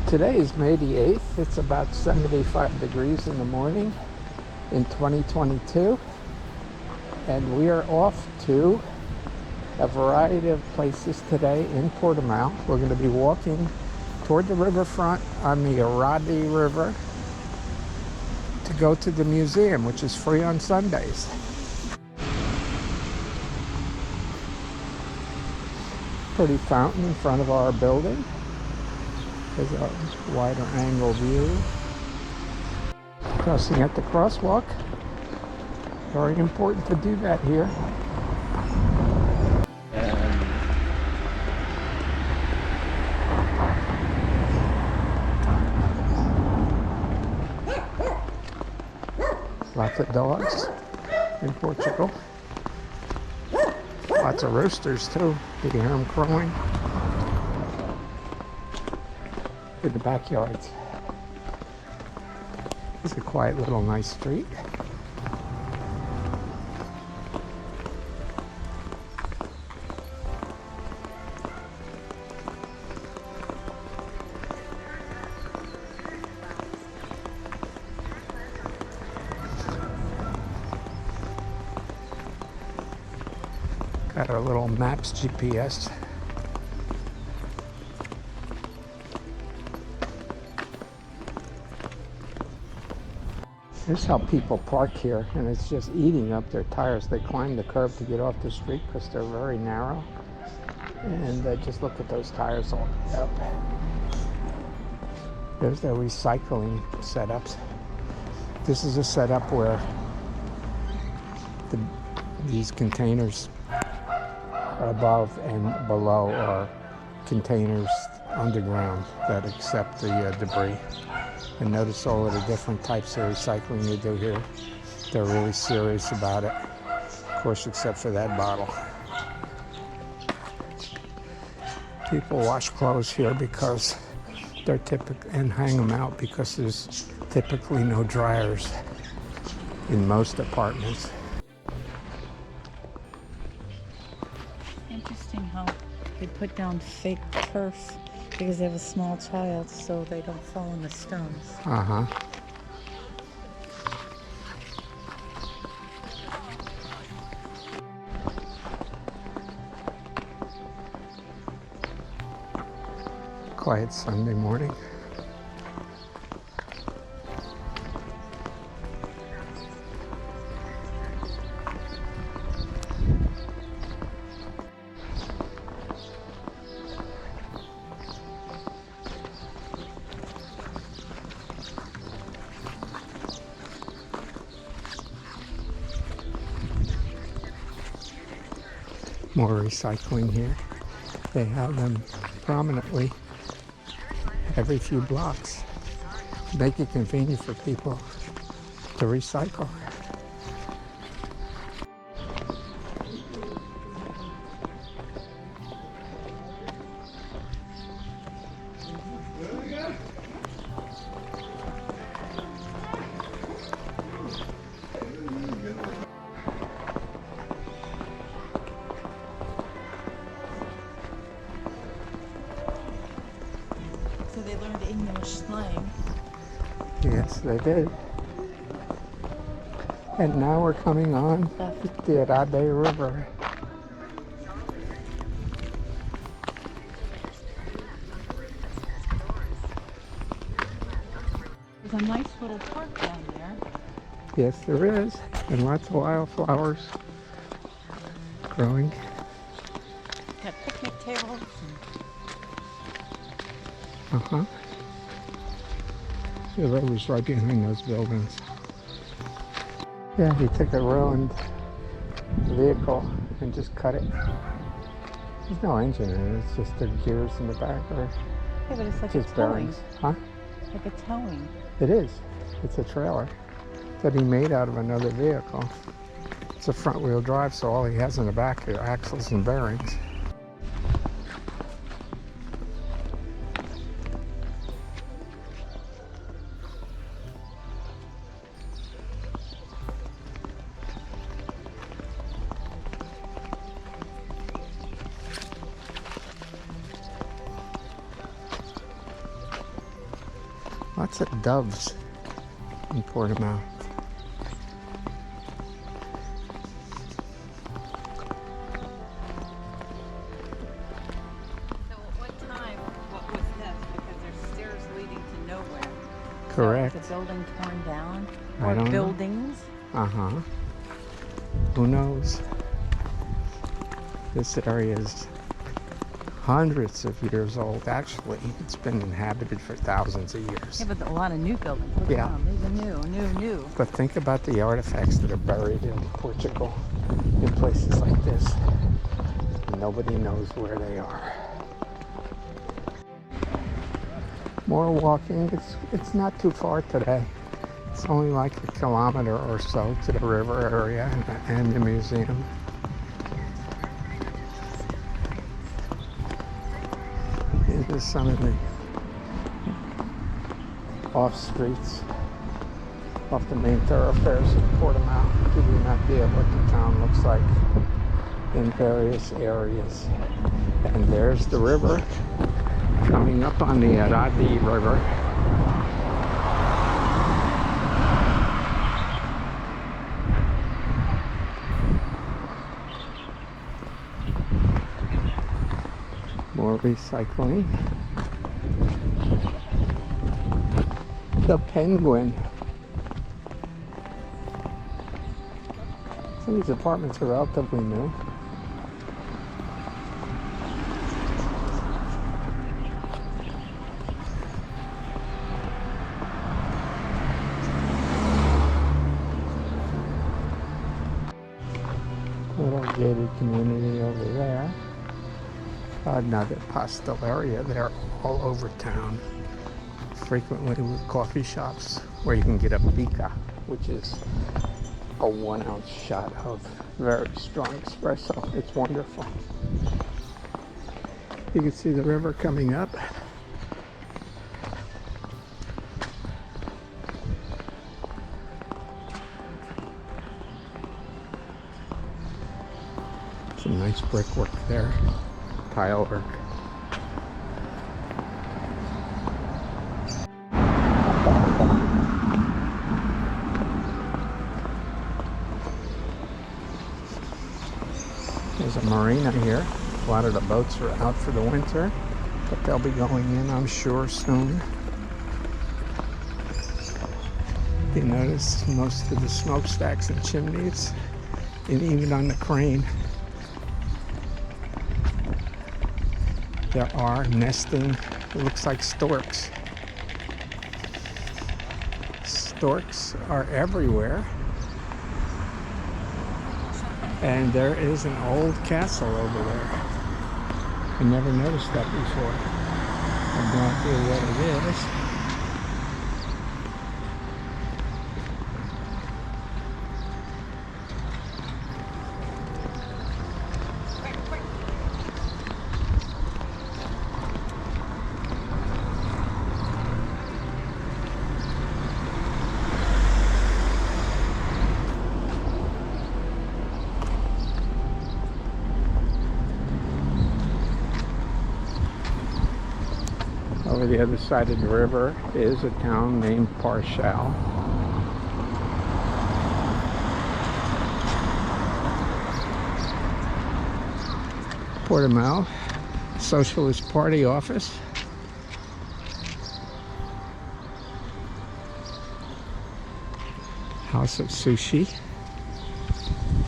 Today is May the 8th. It's about 75 degrees in the morning in 2022. And we are off to a variety of places today in Portimao. We're going to be walking toward the riverfront on the Arade River to go to the museum, which is free on Sundays. Pretty fountain in front of our building. There's a wider angle view. Crossing at the crosswalk. Very important to do that here. Lots of dogs in Portugal. Lots of roosters too. You can hear them crowing in the backyards. It's a quiet little nice street. Got our little maps GPS. Here's how people park here, and it's just eating up their tires. They climb the curb to get off the street because they're very narrow. And just look at those tires all up. There's their recycling setups. This is a setup where these containers above and below are containers underground that accept the debris. And notice all of the different types of recycling you do here. They're really serious about it. Of course, except for that bottle. People wash clothes here because they're typical, and hang them out because there's typically no dryers in most apartments. Interesting how they put down fake turf because they have a small child so they don't fall in the stones. Uh-huh. Quiet Sunday morning. More recycling here. They have them prominently every few blocks to make it convenient for people to recycle. So they learned English slang. Yes, they did. And now we're coming on the Arade River. There's a nice little park down there. Yes, there is. And lots of wildflowers growing. Got picnic tables. Uh-huh. The river's right behind those buildings. Yeah, he took a ruined vehicle and just cut it. There's no engine in it, it's just the gears in the back or Yeah, but it's like just a towing. bearings. Huh? Like a towing. It is. It's a trailer that he made out of another vehicle. It's a front-wheel drive, so all he has in the back are axles and bearings. Lots of doves in Portimao. So at what time, what was this? Because there's stairs leading to nowhere. Correct. So is the building torn down? I Or don't know. buildings? Uh-huh. Who knows? This area is hundreds of years old. Actually, it's been inhabited for thousands of years. Yeah, but a lot of new buildings. Look Yeah. around. These are new. But think about the artifacts that are buried in Portugal in places like this. Nobody knows where they are. More walking. It's not too far today. It's only like a kilometer or so to the river area and the museum. These are some of the off streets, off the main thoroughfares of Portimao, to give you an idea of what the town looks like in various areas. And there's the river coming up on the Arade River. More recycling. The Penguin. Some of these apartments are relatively new. Little gated community over there. Another pasteleria there all over town, frequently with coffee shops where you can get a pica, which is a 1 ounce shot of very strong espresso. It's wonderful. You can see the river coming up. Some nice brickwork there. Tile work. There's a marina here. A lot of the boats are out for the winter, but they'll be going in, I'm sure, soon. You notice most of the smokestacks and chimneys, and even on the crane, there are nesting, it looks like storks. Storks are everywhere. And there is an old castle over there. I never noticed that before. I have no idea what it is. Over the other side of the river is a town named Portugal. Portimao Socialist Party office. House of Sushi.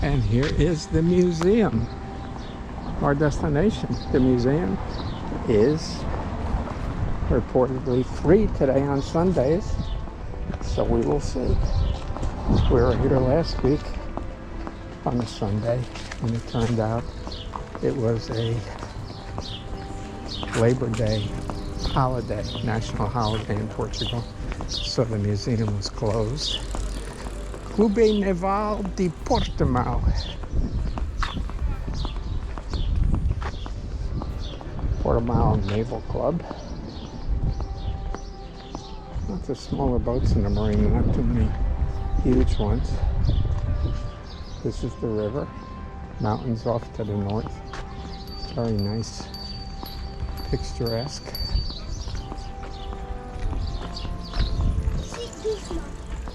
And here is the museum, our destination. The museum is reportedly free today on Sundays, so we will see. We were here last week on a Sunday, and it turned out it was a Labor Day holiday, national holiday in Portugal, so the museum was closed. Clube Naval de Portimao. Portimao Naval Club. Lots of smaller boats in the marina, not too many huge ones. This is the river. Mountains off to the north. Very nice, picturesque.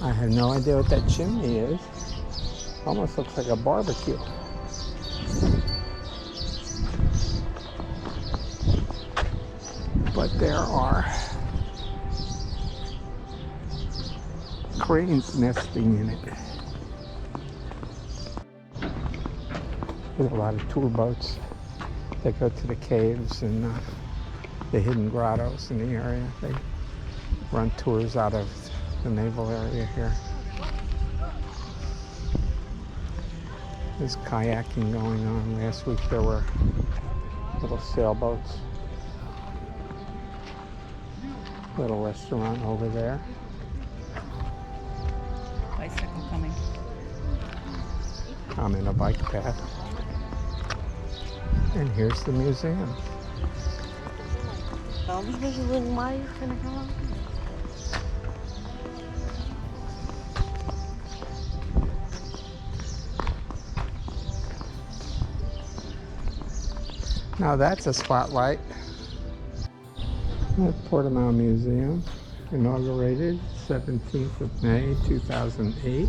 I have no idea what that chimney is. Almost looks like a barbecue. But there are cranes nesting in it. There's a lot of tour boats that go to the caves and the hidden grottos in the area. They run tours out of the naval area here. There's kayaking going on. Last week there were little sailboats. Little restaurant over there. Bicycle coming. I'm in a bike path. And here's the museum. Now that's a spotlight. The Portimao Museum, inaugurated 17th of May 2008.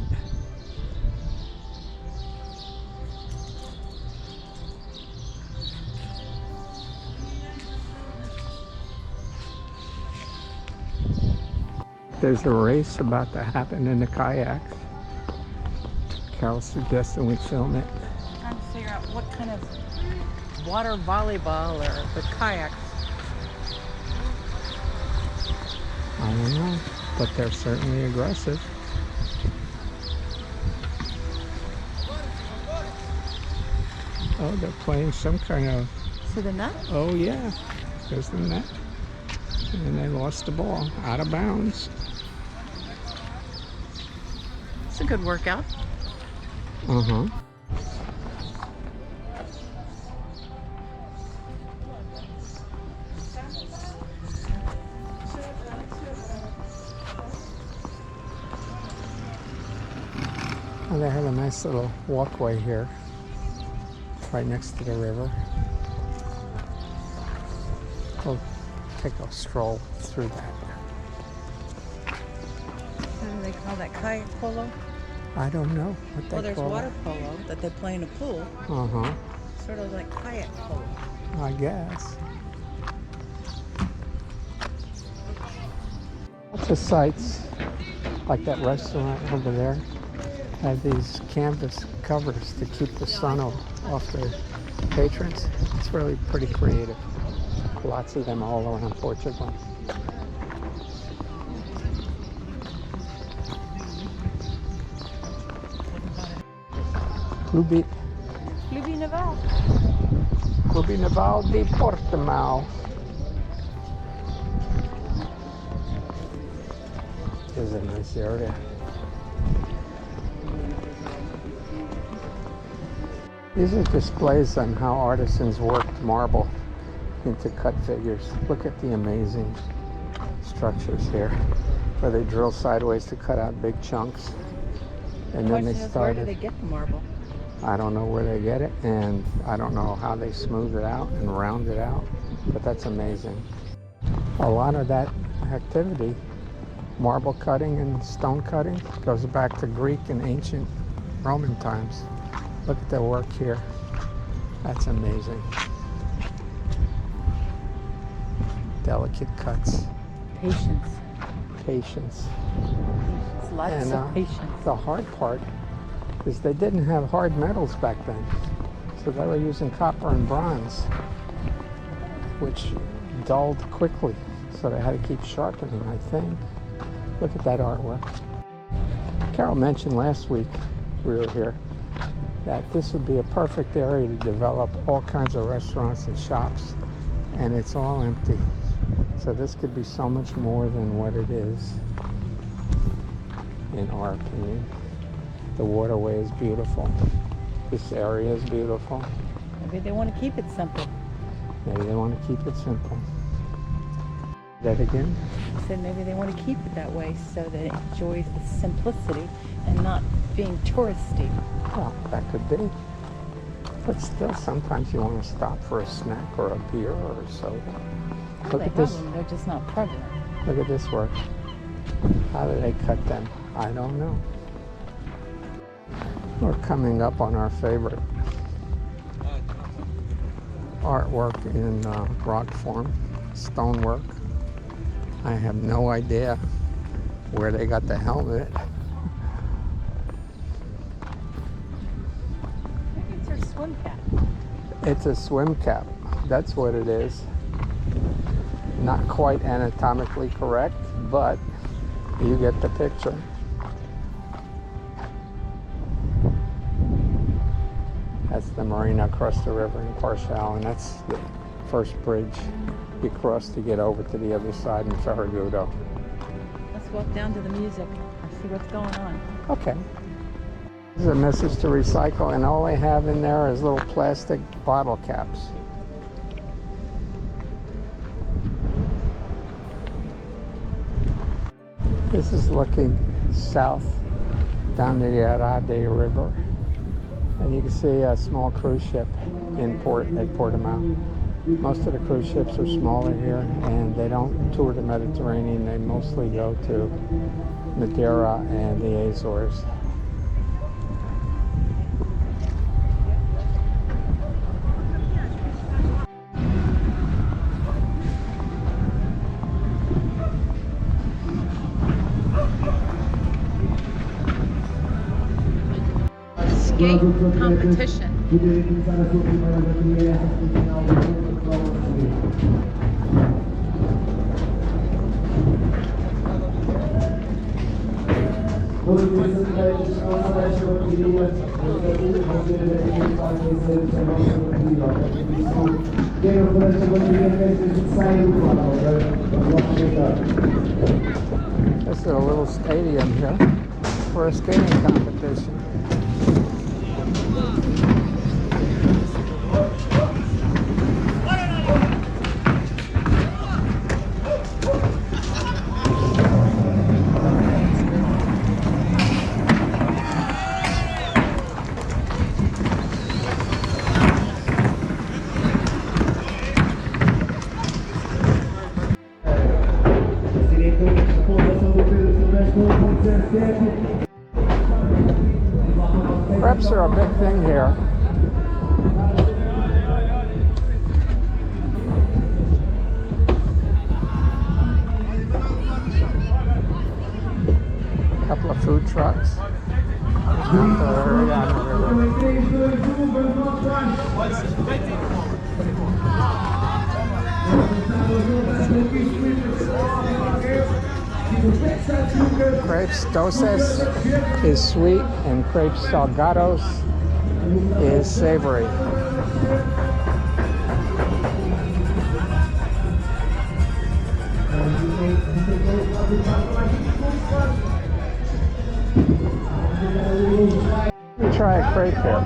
There's a race about to happen in the kayaks. Carol suggested we film it. I'm trying to figure out what kind of water volleyball or the kayaks. I don't know, but they're certainly aggressive. Oh, they're playing some kind of... See the net? Oh yeah, there's the net. And they lost the ball, out of bounds. It's a good workout. Uh-huh. Well, they have a nice little walkway here, right next to the river. We'll take a stroll through that. What do they call that? Kayak polo? I don't know what they Well, there's call water polo that they play in a pool. it. Uh-huh, Sort of like kayak polo. I guess. Lots of sites, like that restaurant over there, have these canvas covers to keep the sun off the patrons. It's really pretty creative. Lots of them all around Portugal. Clube Naval de Portimao. Is a nice area. These are displays on how artisans worked marble into cut figures. Look at the amazing structures here, where they drill sideways to cut out big chunks. And then they Where do they started, get the marble? I don't know where they get it, and I don't know how they smooth it out and round it out, but that's amazing. A lot of that activity, marble cutting and stone cutting, goes back to Greek and ancient Roman times. Look at their work here. That's amazing. Delicate cuts. Patience. Patience. Lots And of patience. the hard part is they didn't have hard metals back then. So they were using copper and bronze, which dulled quickly. So they had to keep sharpening, I think. Look at that artwork. Carol mentioned last week, we were here, that this would be a perfect area to develop all kinds of restaurants and shops, and it's all empty. So this could be so much more than what it is, in our opinion. The waterway is beautiful. This area is beautiful. Maybe they want to keep it simple. Maybe they want to keep it simple. That again? I said maybe they want to keep it that way so that it enjoys the simplicity and not being touristy. Well, that could be. But still, sometimes you want to stop for a snack or a beer or a soda. Look They at have this. them, they're just not prevalent. Look at this work. How do they cut them? I don't know. We're coming up on our favorite artwork in rock form, stonework. I have no idea where they got the helmet. Maybe it's her swim cap. It's a swim cap. That's what it is. Not quite anatomically correct, but you get the picture. That's the marina across the river in Portimao, and that's the first bridge you cross to get over to the other side in Ferragudo. Let's walk down to the music and see what's going on. Okay. This is a message to recycle, and all they have in there is little plastic bottle caps. This is looking south down the Arade River, and you can see a small cruise ship in port at Portimao. Most of the cruise ships are smaller here, and they don't tour the Mediterranean. They mostly go to Madeira and the Azores. Skate competition. This is a little stadium here for a skating competition. Crepes are a big thing here. A couple of food trucks. Crepes doces is sweet, and crepes salgados is savory. Let me try a crepe here.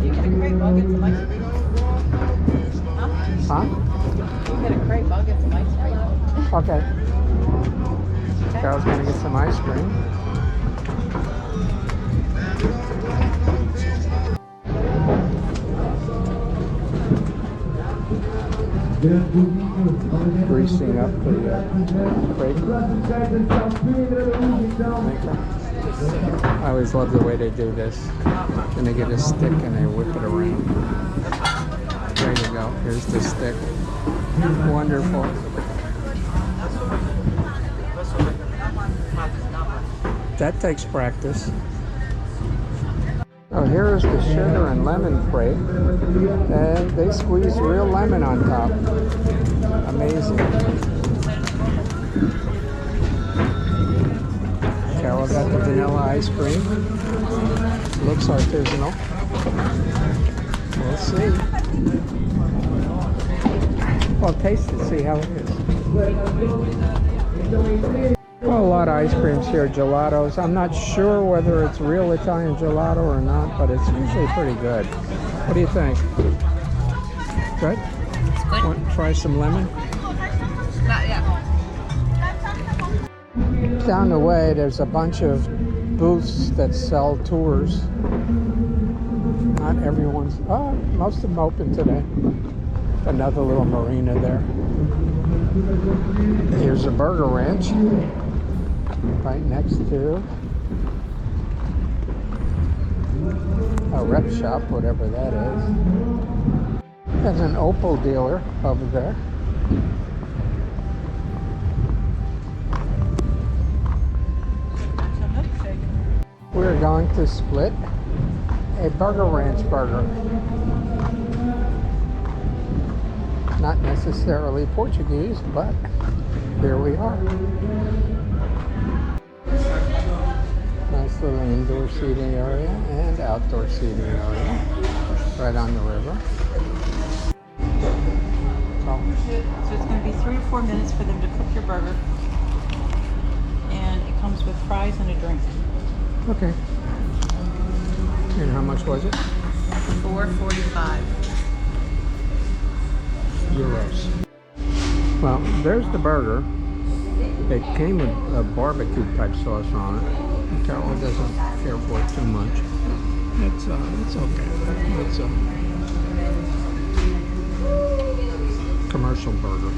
You get a crepe, I'll get some ice cream. Huh? You get a crepe, I'll get some ice cream. Okay. Carol's gonna get some ice cream. Greasing up the crepe maker. I always love the way they do this. Then they get a stick and they whip it around. There you go. Here's the stick. Wonderful. That takes practice. Oh, here is the sugar and lemon crepe, and they squeeze real lemon on top. Amazing. Carol got the vanilla ice cream. Looks artisanal. We'll see. Well, taste it, see how it is. Well, a lot of ice creams here, gelatos. I'm not sure whether it's real Italian gelato or not, but it's usually pretty good. What do you think? Good? It's good. Want to try some lemon? Not yet. Down the way, there's a bunch of booths that sell tours. Not everyone's, most of them open today. Another little marina there. Here's a burger ranch right next to a rep shop, whatever that is. There's an Opel dealer over there. We're going to split a burger ranch burger. Not necessarily Portuguese, but here we are. Nice little indoor seating area and outdoor seating area right on the river. So it's going to be 3 or 4 minutes for them to cook your burger. And it comes with fries and a drink. Okay. And how much was it? $4.45. Euros. Well, there's the burger. It came with a barbecue type sauce on it. Carol doesn't care for it too much. It's okay. It's a commercial burger.